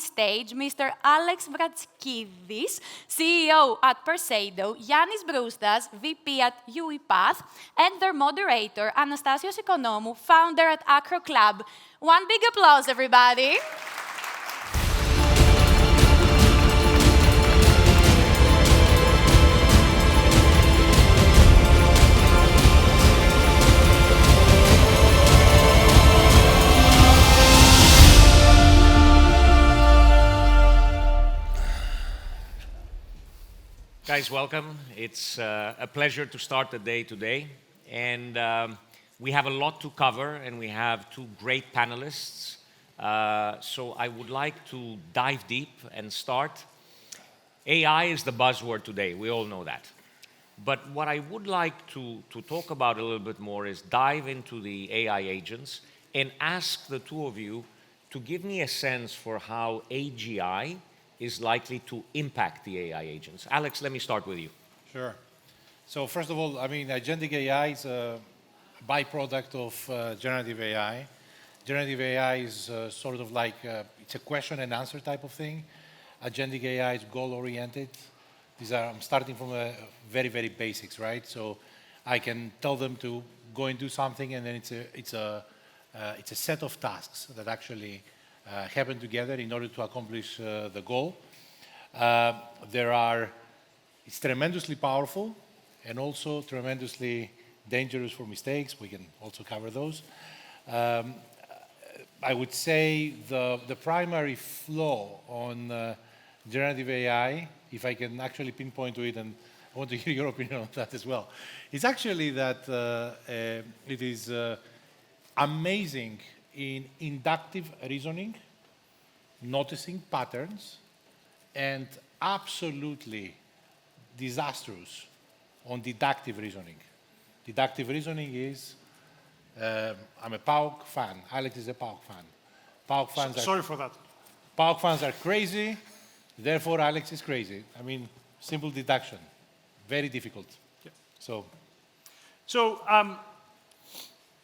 stage Mr. Alex Vratskides, CEO at Persado, Yiannis Broustas, VP at UiPath, and their moderator, Anastasios Economou, founder at Acro Club. One big applause, everybody. Guys, welcome. It's a pleasure to start the day today. And we have a lot to cover, and we have two great panelists. So I would like to dive deep and start. AI is the buzzword today. We all know that. But what I would like to talk about a little bit more is dive into the AI agents and ask the two of you to give me a sense for how AGI is likely to impact the AI agents. Alex, let me start with you. Sure. So first of all, I mean, agentic AI is a byproduct of generative AI. Generative AI is sort of like, it's a question and answer type of thing. Agentic AI is goal-oriented. I'm starting from a very, very basics, right? So I can tell them to go and do something, and then it's a set of tasks that actually happen together in order to accomplish the goal. It's tremendously powerful and also tremendously dangerous for mistakes. We can also cover those. I would say the primary flaw on generative AI, if I can actually pinpoint to it, and I want to hear your opinion on that as well, is actually that it is amazing in inductive reasoning, noticing patterns, and absolutely disastrous on deductive reasoning. Deductive reasoning is, I'm a PAUK fan. Alex is a PAUK fan. PAUK fans sorry for that. PAUK fans are crazy, therefore Alex is crazy. I mean, simple deduction. Very difficult. Yeah. So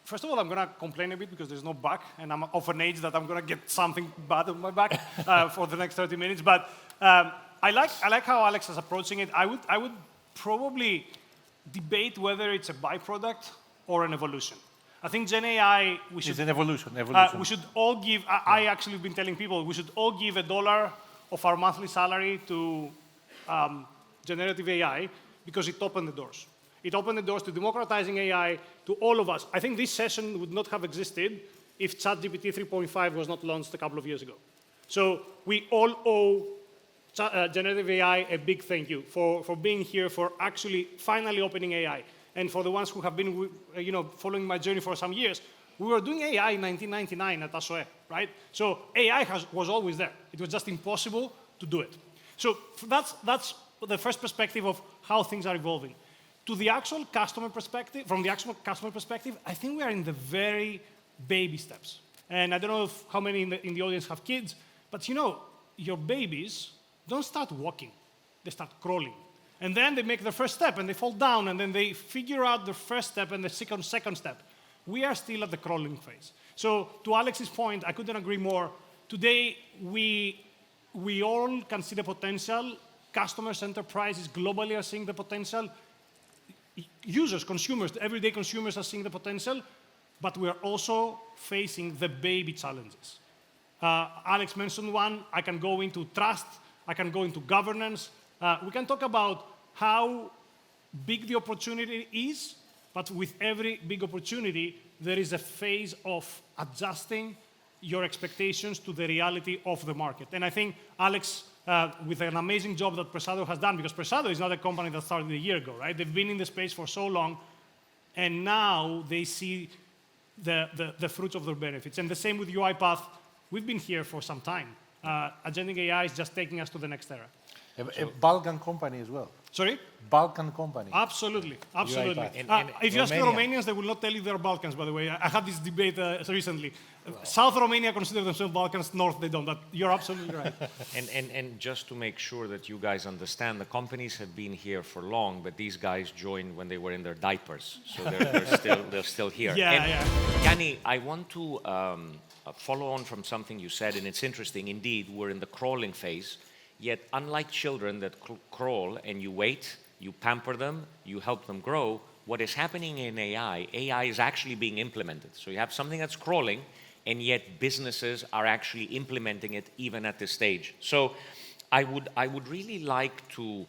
first of all, I'm going to complain a bit because there's no back, and I'm of an age that I'm going to get something bad on my back for the next 30 minutes. But I like how Alex is approaching it. I would probably debate whether it's a byproduct or an evolution. I think Gen AI, it's an evolution. We should all give, I actually have been telling people, we should all give $1 of our monthly salary to generative AI because it opened the doors. It opened the doors to democratizing AI to all of us. I think this session would not have existed if ChatGPT 3.5 was not launched a couple of years ago. So we all owe generative AI a big thank you for being here, for actually finally opening AI. And for the ones who have been following my journey for some years, we were doing AI in 1999 at ASOE, right? So AI was always there. It was just impossible to do it. So that's the first perspective of how things are evolving. To the actual customer perspective, from the actual customer perspective, I think we are in the very baby steps. And I don't know how many in the audience have kids, but your babies don't start walking, they start crawling. And then they make their first step and they fall down, and then they figure out the first step and the second step. We are still at the crawling phase. So to Alex's point, I couldn't agree more. Today, we all can see the potential. Customers, enterprises globally are seeing the potential. Users, consumers, everyday consumers are seeing the potential, but we are also facing the baby challenges. Alex mentioned one. I can go into trust. I can go into governance. We can talk about how big the opportunity is, but with every big opportunity, there is a phase of adjusting your expectations to the reality of the market. And I think Alex, with an amazing job that Persado has done, because Persado is not a company that started a year ago, right? They've been in the space for so long, and now they see the fruits of their benefits. And the same with UiPath. We've been here for some time. Agentic AI is just taking us to the next era. A Balkan company as well. Sorry? Balkan company. Absolutely, absolutely. UiPath. If you ask the Romania. Romanians, they will not tell you they're Balkans, by the way. I had this debate recently. South Romania consider themselves Balkans, North they don't, but you're absolutely right. And just to make sure that you guys understand, the companies have been here for long, but these guys joined when they were in their diapers, so they're still here. Yeah, yeah. Yanni, I want to follow on from something you said, and it's interesting. Indeed, we're in the crawling phase, yet unlike children that crawl and you wait, you pamper them, you help them grow, what is happening in AI is actually being implemented. So you have something that's crawling, and yet businesses are actually implementing it even at this stage. So I would really like to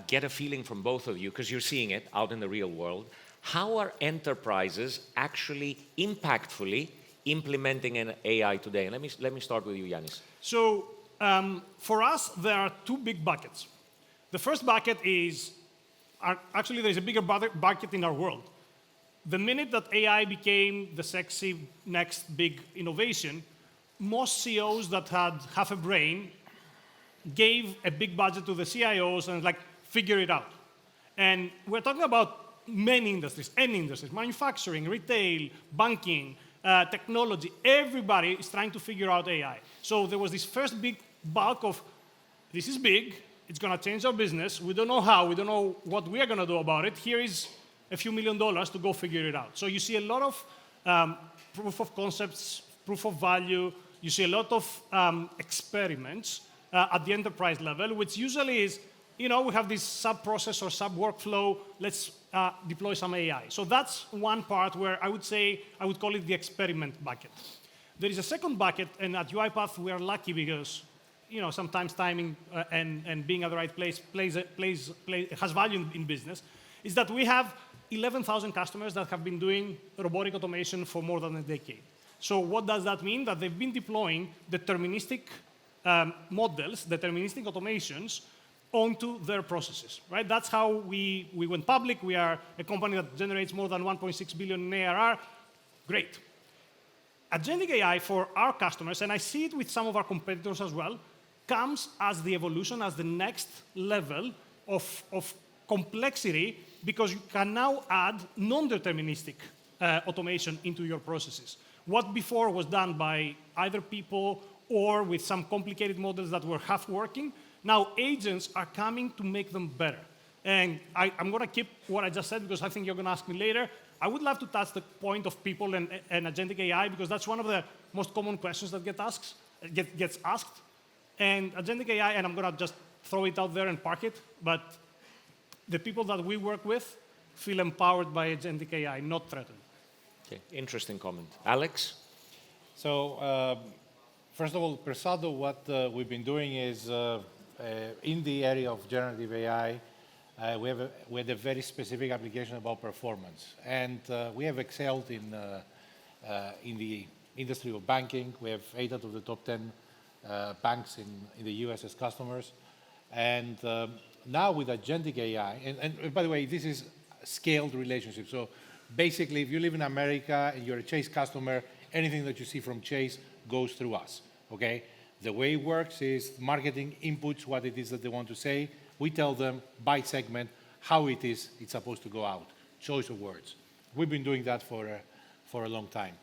get a feeling from both of you, because you're seeing it out in the real world. How are enterprises actually impactfully implementing an AI today? And let me start with you, Yiannis. So for us, there are two big buckets. The first bucket is, actually there's a bigger bucket in our world. The minute that AI became the sexy next big innovation, most CEOs that had half a brain gave a big budget to the CIOs and like, figure it out. And we're talking about many industries, any industries, manufacturing, retail, banking, technology. Everybody is trying to figure out AI. So there was this first big bulk of, this is big, it's going to change our business, we don't know how, we don't know what we are going to do about it, here is a few $1 million to go figure it out. So you see a lot of proof of concepts, proof of value, you see a lot of experiments at the enterprise level, which usually is, we have this sub-process or sub-workflow, let's deploy some AI. So that's one part where I would call it the experiment bucket. There is a second bucket, and at UiPath we are lucky because sometimes timing and being at the right place has value in business, is that we have 11,000 customers that have been doing robotic automation for more than a decade. So what does that mean? That they've been deploying deterministic models, deterministic automations, onto their processes, right? That's how we went public. We are a company that generates more than 1.6 billion in ARR. Great. Agentic AI for our customers, and I see it with some of our competitors as well, comes as the evolution, as the next level of complexity, because you can now add non-deterministic automation into your processes. What before was done by either people or with some complicated models that were half working, now agents are coming to make them better. And I'm going to keep what I just said because I think you're going to ask me later. I would love to touch the point of people and agentic AI because that's one of the most common questions that gets asked. And agentic AI, and I'm going to just throw it out there and park it, but the people that we work with feel empowered by agentic AI, not threatened. Okay, interesting comment. Alex? So, first of all, Persado, what we've been doing is in the area of generative AI, we had a very specific application about performance. And we have excelled in the industry of banking. We have 8 out of the top 10 banks in the US as customers. And now with agentic AI, and by the way, this is scaled relationship. So basically, if you live in America and you're a Chase customer, anything that you see from Chase goes through us, okay? The way it works is marketing inputs what it is that they want to say. We tell them by segment how it's supposed to go out, choice of words. We've been doing that for a long time.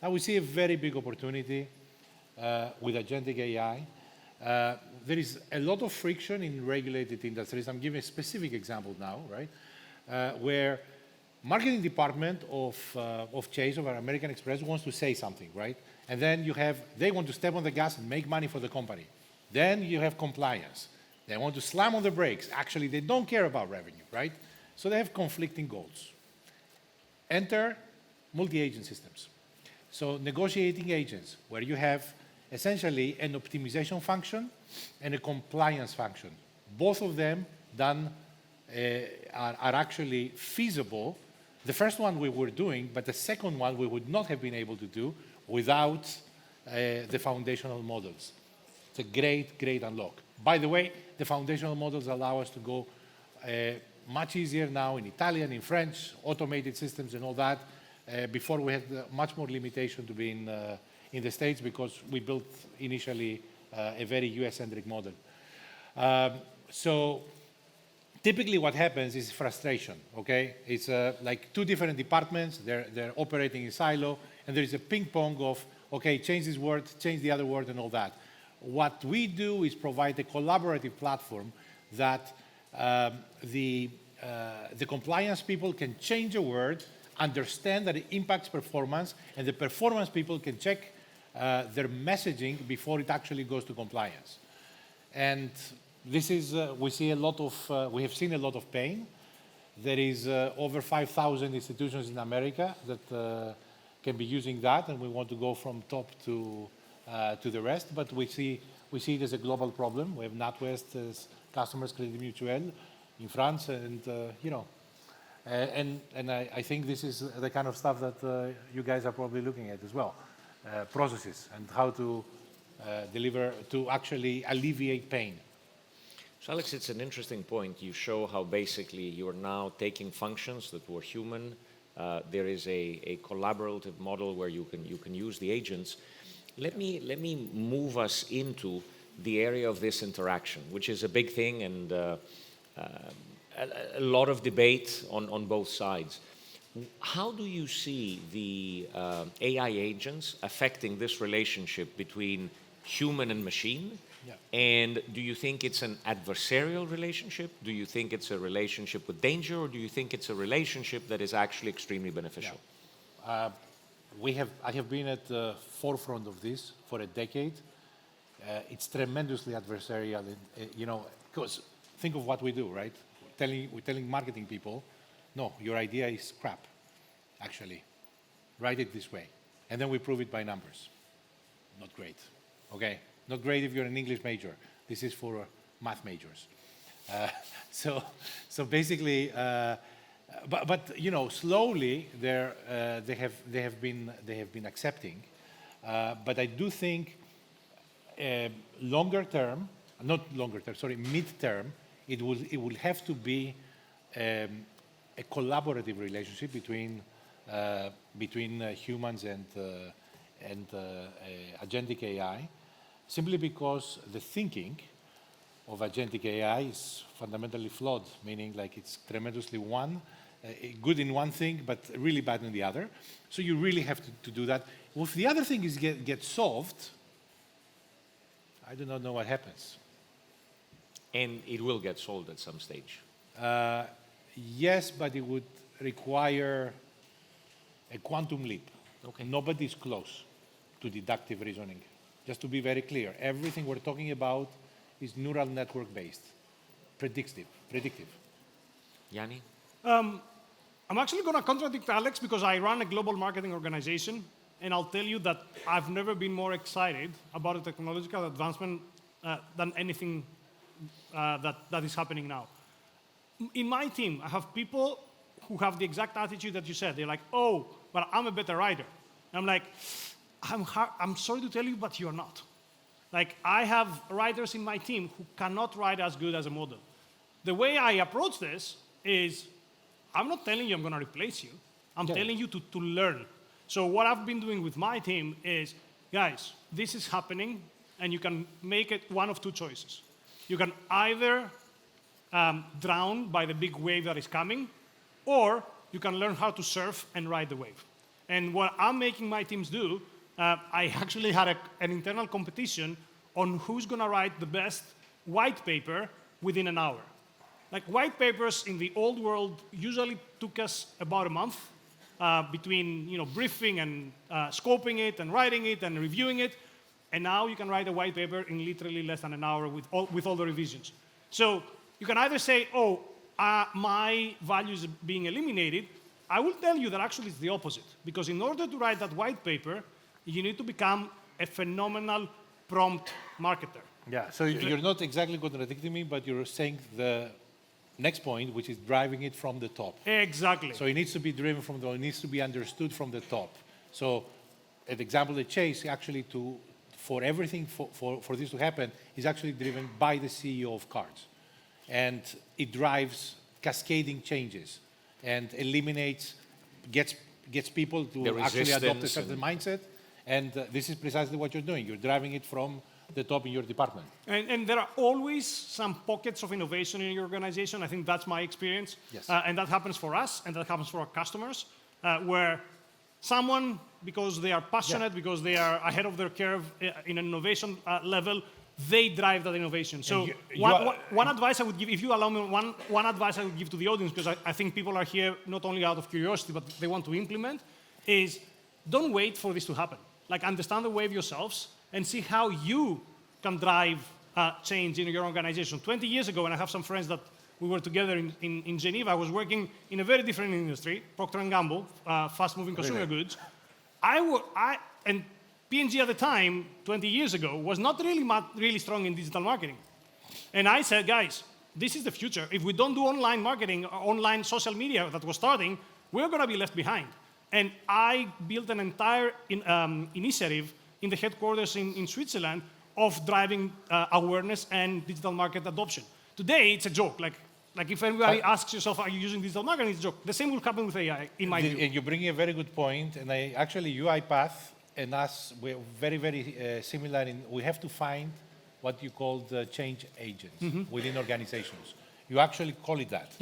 Now we see a very big opportunity with agentic AI. There is a lot of friction in regulated industries. I'm giving a specific example now, right? Where marketing department of Chase, of American Express, wants to say something, right? And then they want to step on the gas and make money for the company. Then you have compliance. They want to slam on the brakes. Actually, they don't care about revenue, right? So they have conflicting goals. Enter multi-agent systems. So negotiating agents, where you have essentially an optimization function and a compliance function. Both of them done are actually feasible. The first one we were doing, but the second one we would not have been able to do without the foundational models. It's a great, great unlock. By the way, the foundational models allow us to go much easier now in Italian, in French, automated systems and all that. Before we had much more limitation to be in the States because we built initially a very US-centric model. So typically what happens is frustration, okay? It's like two different departments, they're operating in silo, and there is a ping pong of, okay, change this word, change the other word, and all that. What we do is provide a collaborative platform that the compliance people can change a word, understand that it impacts performance, and the performance people can check their messaging before it actually goes to compliance. And this is, we have seen a lot of pain. There is over 5,000 institutions in America that can be using that, and we want to go from top to the rest, but we see it as a global problem. We have NatWest as customers, Crédit Mutuel in France, and and I think this is the kind of stuff that you guys are probably looking at as well, processes and how to deliver, to actually alleviate pain. So Alex, it's an interesting point. You show how basically you're now taking functions that were human. There is a collaborative model where you can use the agents. Let me move us into the area of this interaction, which is a big thing and a lot of debate on both sides. How do you see the AI agents affecting this relationship between human and machine? Yeah. And do you think it's an adversarial relationship? Do you think it's a relationship with danger, or do you think it's a relationship that is actually extremely beneficial? Yeah. I have been at the forefront of this for a decade. It's tremendously adversarial, because think of what we do, right? We're telling marketing people, no, your idea is crap, actually. Write it this way. And then we prove it by numbers. Not great, okay? Not great if you're an English major. This is for math majors. So basically, but slowly they have been accepting. But I do think mid-term, it will have to be a collaborative relationship between humans and agentic AI, simply because the thinking of agentic AI is fundamentally flawed, meaning like it's tremendously good in one thing, but really bad in the other. So you really have to do that. Well, if the other thing is get solved, I do not know what happens. And it will get solved at some stage. Yes, but it would require a quantum leap. Okay. Nobody's close to deductive reasoning. Just to be very clear, everything we're talking about is neural network based, predictive. Yanni? I'm actually going to contradict Alex because I run a global marketing organization, and I'll tell you that I've never been more excited about a technological advancement than anything that is happening now. In my team, I have people who have the exact attitude that you said. They're like, oh, but I'm a better writer. And I'm like, I'm sorry to tell you, but you're not. Like, I have writers in my team who cannot write as good as a model. The way I approach this is, I'm not telling you I'm going to replace you. I'm telling you to learn. So what I've been doing with my team is, guys, this is happening, and you can make it one of two choices. You can either drown by the big wave that is coming, or you can learn how to surf and ride the wave. And what I'm making my teams do, I actually had an internal competition on who's going to write the best white paper within an hour. Like, white papers in the old world usually took us about a month between briefing and scoping it and writing it and reviewing it. And now you can write a white paper in literally less than an hour with all the revisions. So you can either say, oh, my value is being eliminated. I will tell you that actually it's the opposite. Because in order to write that white paper, you need to become a phenomenal prompt marketer. Yeah, so you're not exactly contradicting me, but you're saying the next point, which is driving it from the top. Exactly. So it needs to be driven from the top, it needs to be understood from the top. So an example that Chase actually for everything for this to happen is actually driven by the CEO of cards. And it drives cascading changes and gets people to actually adopt a certain mindset. And this is precisely what you're doing. You're driving it from the top in your department. And there are always some pockets of innovation in your organization. I think that's my experience. Yes. And that happens for us, and that happens for our customers, where someone, because they are passionate, because they are ahead of their curve in an innovation level, they drive that innovation. So one advice I would give, if you allow me, one advice I would give to the audience, because I think people are here not only out of curiosity, but they want to implement, is don't wait for this to happen. Like, understand the wave yourselves and see how you can drive change in your organization. 20 years ago, and I have some friends that we were together in Geneva, I was working in a very different industry, Procter & Gamble, fast-moving consumer goods. And P&G at the time, 20 years ago, was not really strong in digital marketing. And I said, guys, this is the future. If we don't do online marketing, or online social media that was starting, we're going to be left behind. And I built an entire initiative in the headquarters in Switzerland of driving awareness and digital market adoption. Today, it's a joke. Like if anybody asks yourself, are you using digital marketing, it's a joke. The same will happen with AI, in my view. And you bring a very good point. And actually, UiPath and us, we're very, very similar in we have to find what you call the change agents within organizations. You actually call it that,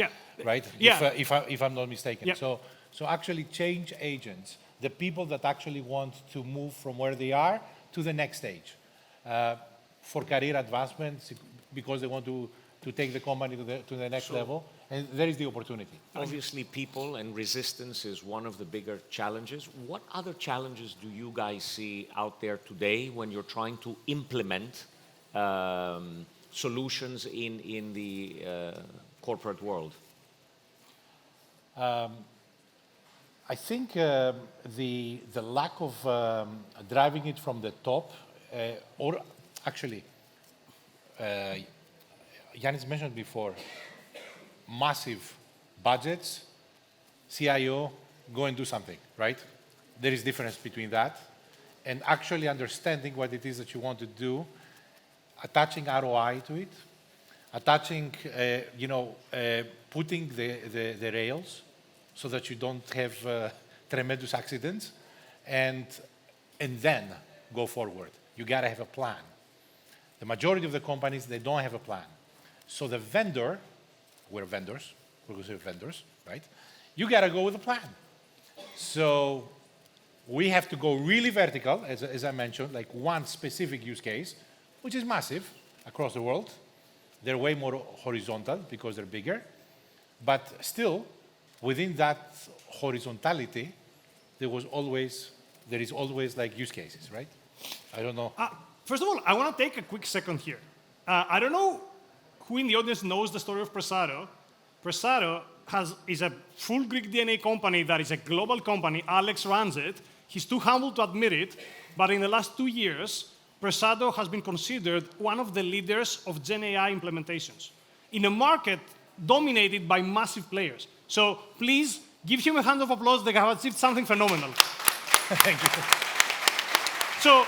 right? Yeah. If I'm not mistaken. Yeah. So actually change agents, the people that actually want to move from where they are to the next stage for career advancement because they want to take the company to the next level, and there is the opportunity. Obviously, people and resistance is one of the bigger challenges. What other challenges do you guys see out there today when you're trying to implement solutions in the corporate world? I think the lack of driving it from the top, or actually, Yiannis mentioned before, massive budgets, CIO, go and do something, right? There is difference between that and actually understanding what it is that you want to do, attaching ROI to it, attaching, putting the rails so that you don't have tremendous accidents, and then go forward. You gotta have a plan. The majority of the companies, they don't have a plan. So the vendor, we're vendors, right? You gotta go with a plan. So we have to go really vertical, as I mentioned, like one specific use case, which is massive across the world. They're way more horizontal because they're bigger, but still, within that horizontality, there is always like use cases, right? I don't know. First of all, I want to take a quick second here. I don't know who in the audience knows the story of Persado. Persado is a full Greek DNA company that is a global company. Alex runs it. He's too humble to admit it, but in the last 2 years, Persado has been considered one of the leaders of Gen AI implementations in a market dominated by massive players. So please give him a hand of applause. They have achieved something phenomenal. Thank you. So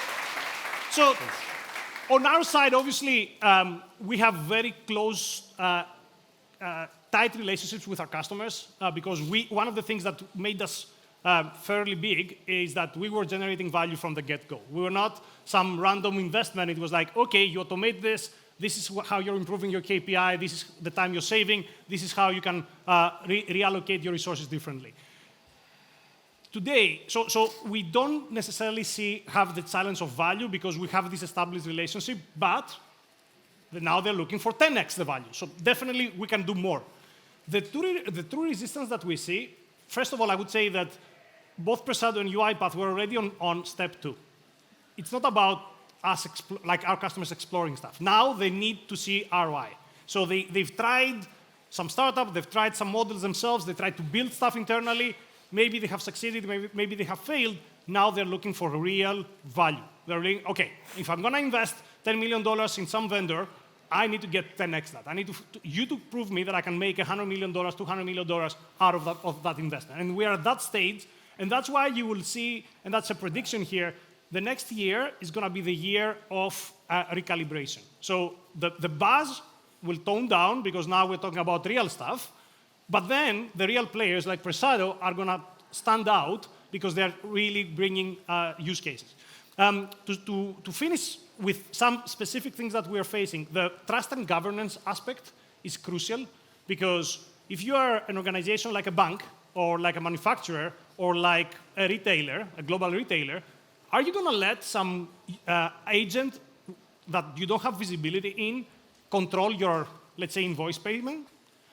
on our side, obviously, we have very close, tight relationships with our customers because one of the things that made us fairly big is that we were generating value from the get-go. We were not some random investment. It was like, okay, you automate this. This is how you're improving your KPI. This is the time you're saving. This is how you can reallocate your resources differently. Today, so we don't necessarily have the challenge of value because we have this established relationship, but now they're looking for 10x the value. So definitely we can do more. The true resistance that we see, first of all, I would say that both Persado and UiPath were already on step 2. It's not about us, our customers exploring stuff. Now they need to see ROI. So they've tried some startup, they've tried some models themselves, they tried to build stuff internally. Maybe they have succeeded, maybe they have failed. Now they're looking for real value. They're looking, okay, if I'm gonna invest $10 million in some vendor, I need to get 10x that. I need you to prove me that I can make $100 million, $200 million out of that investment. And we are at that stage, and that's why you will see, and that's a prediction here, the next year is gonna be the year of recalibration. So the buzz will tone down because now we're talking about real stuff, but then the real players like Persado are gonna stand out because they're really bringing use cases. To finish with some specific things that we are facing, the trust and governance aspect is crucial, because if you are an organization like a bank or like a manufacturer or like a retailer, a global retailer, are you going to let some agent that you don't have visibility in control your, let's say, invoice payment?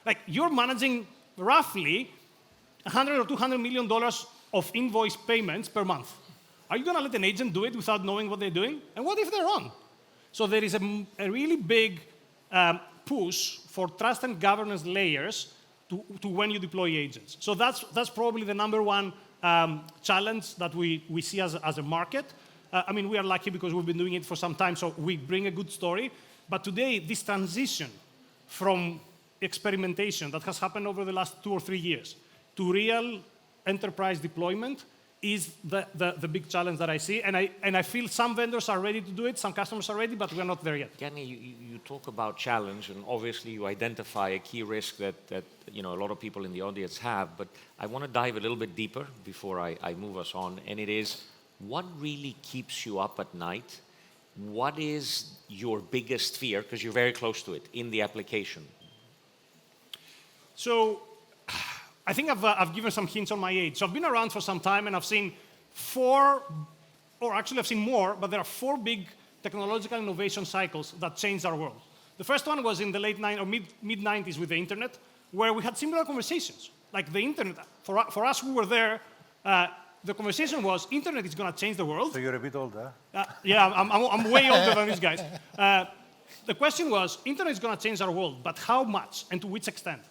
Like, you're managing roughly $100 or $200 million of invoice payments per month. Are you going to let an agent do it without knowing what they're doing? And what if they're wrong? So there is a really big push for trust and governance layers to when you deploy agents. So that's probably the number one challenge that we see as a market. I mean, we are lucky because we've been doing it for some time, so we bring a good story. But today, this transition from experimentation that has happened over the last 2 or 3 years to real enterprise deployment is the big challenge that I see. And I feel some vendors are ready to do it, some customers are ready, but we're not there yet. Yiannis, you talk about challenge, and obviously you identify a key risk that a lot of people in the audience have, but I want to dive a little bit deeper before I move us on, and it is, what really keeps you up at night? What is your biggest fear, because you're very close to it, in the application? So I think I've given some hints on my age. So I've been around for some time, and I've seen 4, or actually I've seen more, but there are 4 big technological innovation cycles that changed our world. The first one was in the late mid-90s with the internet, where we had similar conversations. Like the internet, for us who were there, the conversation was, internet is going to change the world. So you're a bit older. Yeah, I'm way older than these guys. The question was, internet is going to change our world, but how much and to which extent?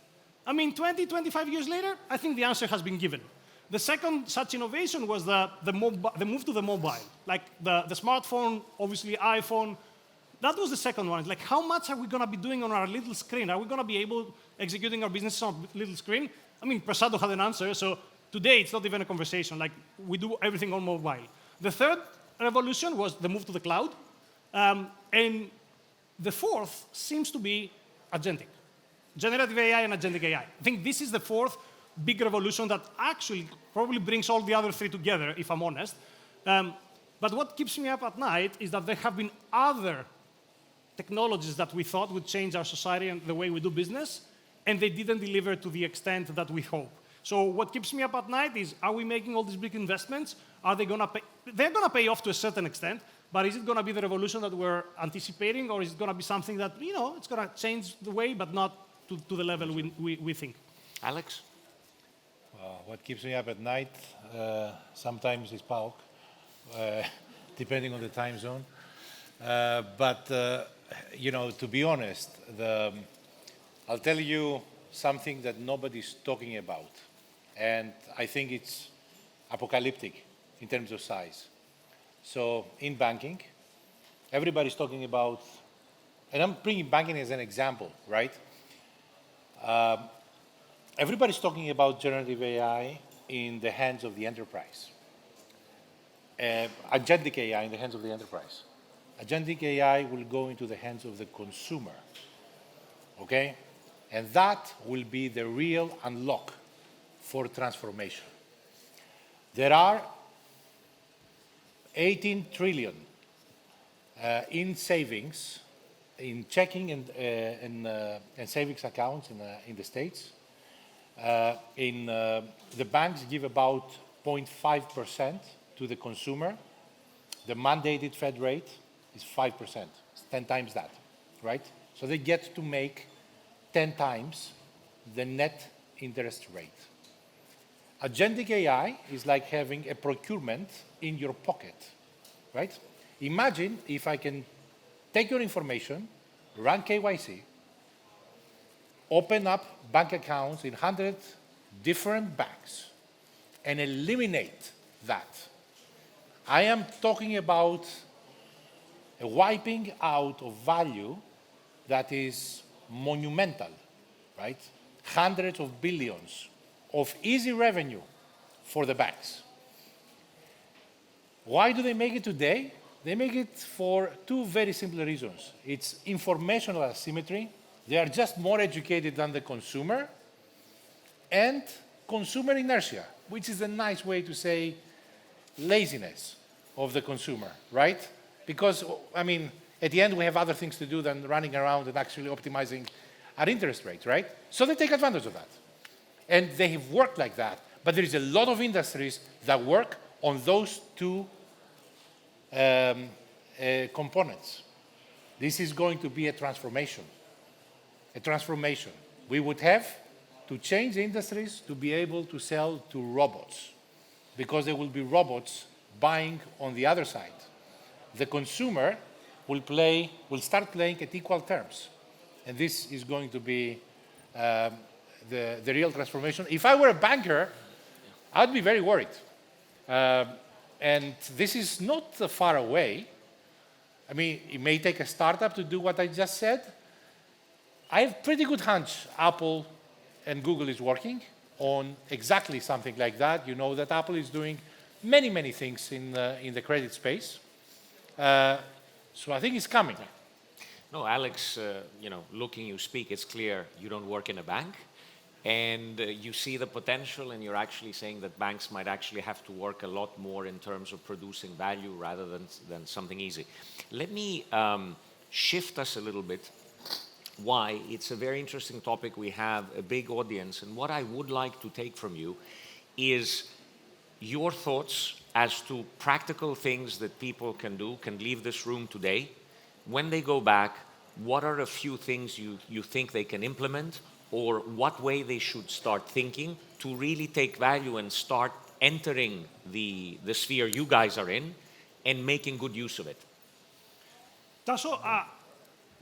I mean, 20, 25 years later, I think the answer has been given. The second such innovation was the move to the mobile, like the smartphone, obviously iPhone. That was the second one. It's like, how much are we going to be doing on our little screen? Are we going to be able executing our business on a little screen? I mean, Persado had an answer, so today it's not even a conversation. Like, we do everything on mobile. The third revolution was the move to the cloud. And the fourth seems to be agentic. Generative AI and agentic AI. I think this is the fourth big revolution that actually probably brings all the other 3 together, if I'm honest. But what keeps me up at night is that there have been other technologies that we thought would change our society and the way we do business, and they didn't deliver to the extent that we hope. So what keeps me up at night is, are we making all these big investments? Are they going to pay? They're going to pay off to a certain extent, but is it going to be the revolution that we're anticipating, or is it going to be something that, it's going to change the way, but not to the level we think? Alex? What keeps me up at night sometimes is PAOK, depending on the time zone. But to be honest, I'll tell you something that nobody's talking about, and I think it's apocalyptic in terms of size. So in banking, everybody's talking about, and I'm bringing banking as an example, right? Everybody's talking about generative AI in the hands of the enterprise. Agentic AI in the hands of the enterprise. Agentic AI will go into the hands of the consumer, okay? And that will be the real unlock for transformation. There are 18 trillion in savings, in checking and savings accounts in the States. The banks give about 0.5% to the consumer. The mandated Fed rate is 5%. It's 10 times that, right? So they get to make 10 times the net interest rate. Agentic AI is like having a procurement in your pocket, right? Imagine if I can take your information, run KYC, open up bank accounts in 100 different banks, and eliminate that. I am talking about a wiping out of value that is monumental, right? Hundreds of billions of easy revenue for the banks. Why do they make it today? They make it for 2 very simple reasons. It's informational asymmetry. They are just more educated than the consumer, and consumer inertia, which is a nice way to say laziness. of the consumer, right? Because, I mean, at the end, we have other things to do than running around and actually optimizing our interest rates, right? So they take advantage of that. And they have worked like that. But there is a lot of industries that work on those two components. This is going to be a transformation. A transformation. We would have to change industries to be able to sell to robots, because there will be robots buying on the other side. The consumer will start playing at equal terms. And this is going to be the real transformation. If I were a banker, I'd be very worried. And this is not far away. I mean, it may take a startup to do what I just said. I have pretty good hunch Apple and Google is working on exactly something like that. You know that Apple is doing many, many things in the credit space. So I think it's coming. No, Alex, looking you speak, it's clear you don't work in a bank. And you see the potential, and you're actually saying that banks might actually have to work a lot more in terms of producing value rather than something easy. Let me shift us a little bit. Why? It's a very interesting topic. We have a big audience, and what I would like to take from you is your thoughts as to practical things that people can do, can leave this room today. When they go back, what are a few things you think they can implement, or what way they should start thinking to really take value and start entering the sphere you guys are in and making good use of it? So,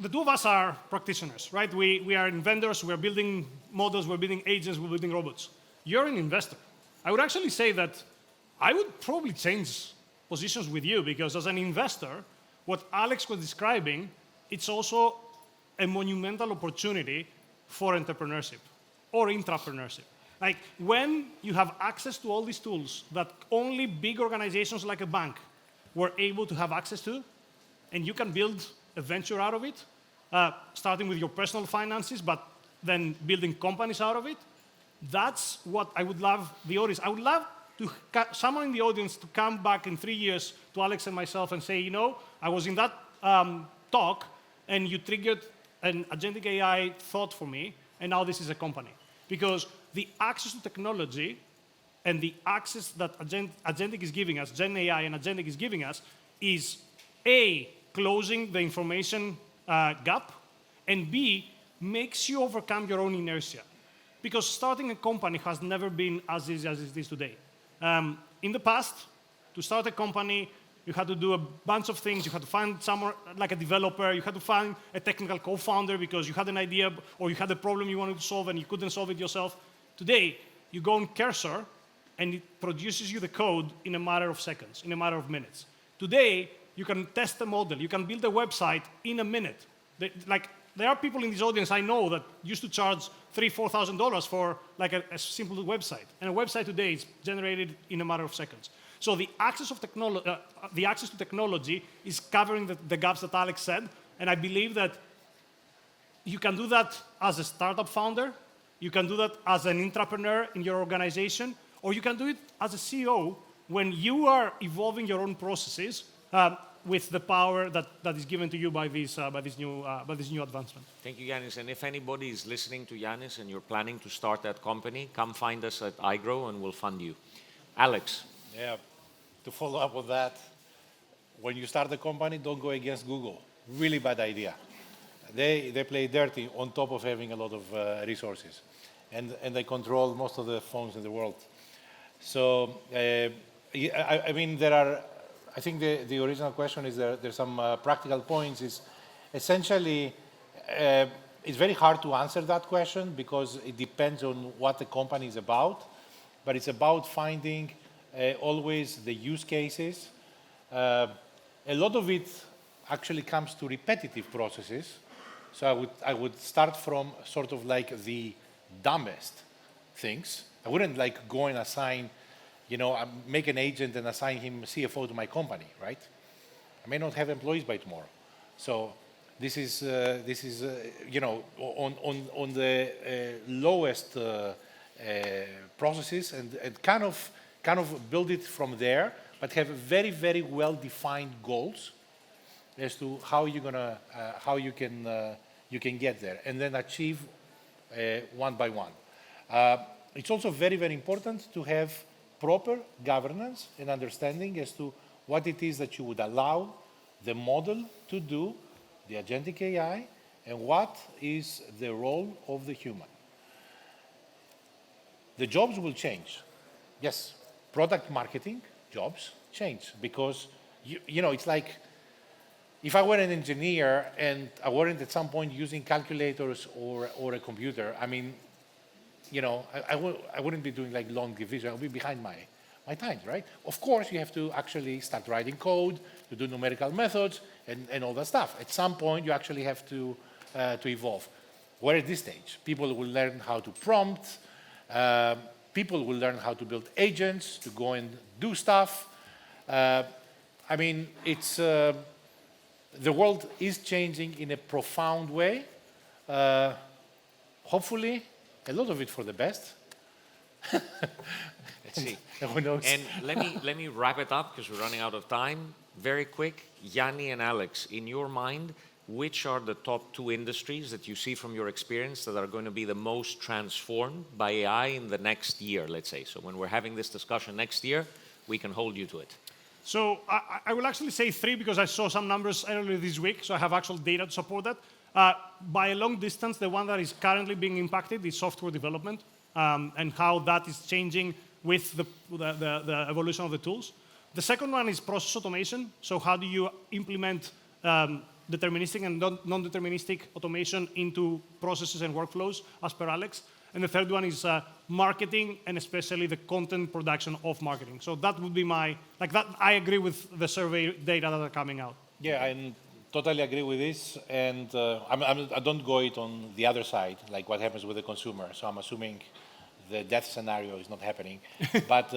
the two of us are practitioners, right? We are inventors, we're building models, we're building agents, we're building robots. You're an investor. I would actually say that I would probably change positions with you, because as an investor, what Alex was describing, it's also a monumental opportunity for entrepreneurship or intrapreneurship. Like, when you have access to all these tools that only big organizations like a bank were able to have access to, and you can build a venture out of it, starting with your personal finances, but then building companies out of it, that's what I would love the audience. I would love to someone in the audience to come back in 3 years to Alex and myself and say, I was in that talk, and you triggered an agentic AI thought for me, and now this is a company. Because the access to technology and the access that Agentic is giving us, Gen AI and Agentic is giving us, is A, closing the information gap, and B, makes you overcome your own inertia. Because starting a company has never been as easy as it is today. In the past, to start a company, you had to do a bunch of things. You had to find someone like a developer. You had to find a technical co-founder because you had an idea or you had a problem you wanted to solve and you couldn't solve it yourself. Today, you go on Cursor and it produces you the code in a matter of seconds, in a matter of minutes. Today, you can test a model. You can build a website in a minute. There are people in this audience I know that used to charge $3,000, $4,000 for like a simple website. And a website today is generated in a matter of seconds. So the access to technology is covering the gaps that Alex said, and I believe that you can do that as a startup founder, you can do that as an entrepreneur in your organization, or you can do it as a CEO when you are evolving your own processes with the power that is given to you by this new advancement. Thank you, Yiannis. And if anybody is listening to Yiannis and you're planning to start that company, come find us at iGrow and we'll fund you. Alex. Yeah. To follow up on that, when you start a company, don't go against Google. Really bad idea. They play dirty on top of having a lot of resources. And they control most of the phones in the world. So, I mean, I think the original question is there's some practical points. Is essentially, it's very hard to answer that question because it depends on what the company is about. But it's about finding always the use cases. A lot of it actually comes to repetitive processes. So I would start from sort of like the dumbest things. I wouldn't like go and assign, make an agent and assign him CFO to my company, right? I may not have employees by tomorrow. So this is on the lowest processes and kind of build it from there, but have very, very well-defined goals as to how you're gonna, how you can get there, and then achieve one by one. It's also very, very important to have proper governance and understanding as to what it is that you would allow the model to do, the agentic AI, and what is the role of the human. The jobs will change. Yes, product marketing jobs change because, you know, it's like if I were an engineer and I weren't at some point using calculators or a computer, I mean, you know, I wouldn't be doing like long division. I would be behind my times, right? Of course, you have to actually start writing code, to do numerical methods, and all that stuff. At some point, you actually have to evolve. We're at this stage. People will learn how to prompt. People will learn how to build agents to go and do stuff. I mean, it's the world is changing in a profound way. Hopefully, a lot of it for the best. Let's see. Who knows? And let me wrap it up because we're running out of time. Very quick, Yanni and Alex, in your mind, which are the top 2 industries that you see from your experience that are going to be the most transformed by AI in the next year, let's say? So when we're having this discussion next year, we can hold you to it. So I will actually say 3 because I saw some numbers earlier this week, so I have actual data to support that. By a long distance, the one that is currently being impacted is software development and how that is changing with the evolution of the tools. The second one is process automation. So how do you implement deterministic and non-deterministic automation into processes and workflows, as per Alex? And the third one is marketing, and especially the content production of marketing. So that would be my, like that, I agree with the survey data that are coming out. Yeah, I totally agree with this. And I don't go it on the other side, like what happens with the consumer. So I'm assuming the death scenario is not happening. But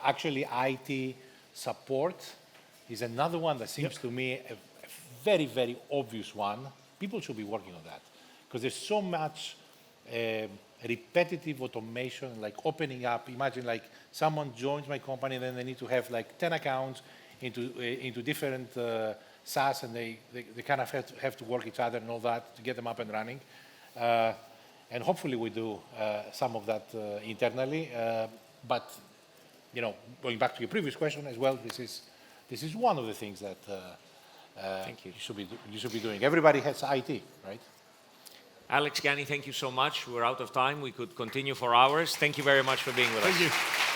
actually, IT support is another one that seems to me a very, very obvious one. People should be working on that because there's so much repetitive automation, like opening up. Imagine like someone joins my company and then they need to have like 10 accounts into different SaaS, and they kind of have to work each other and all that to get them up and running. And hopefully we do some of that internally. But you know, going back to your previous question as well, this is one of the things that Thank you. You should be doing. Everybody has IT, right? Alex, Yanni, thank you so much. We're out of time. We could continue for hours. Thank you very much for being with us. Thank you.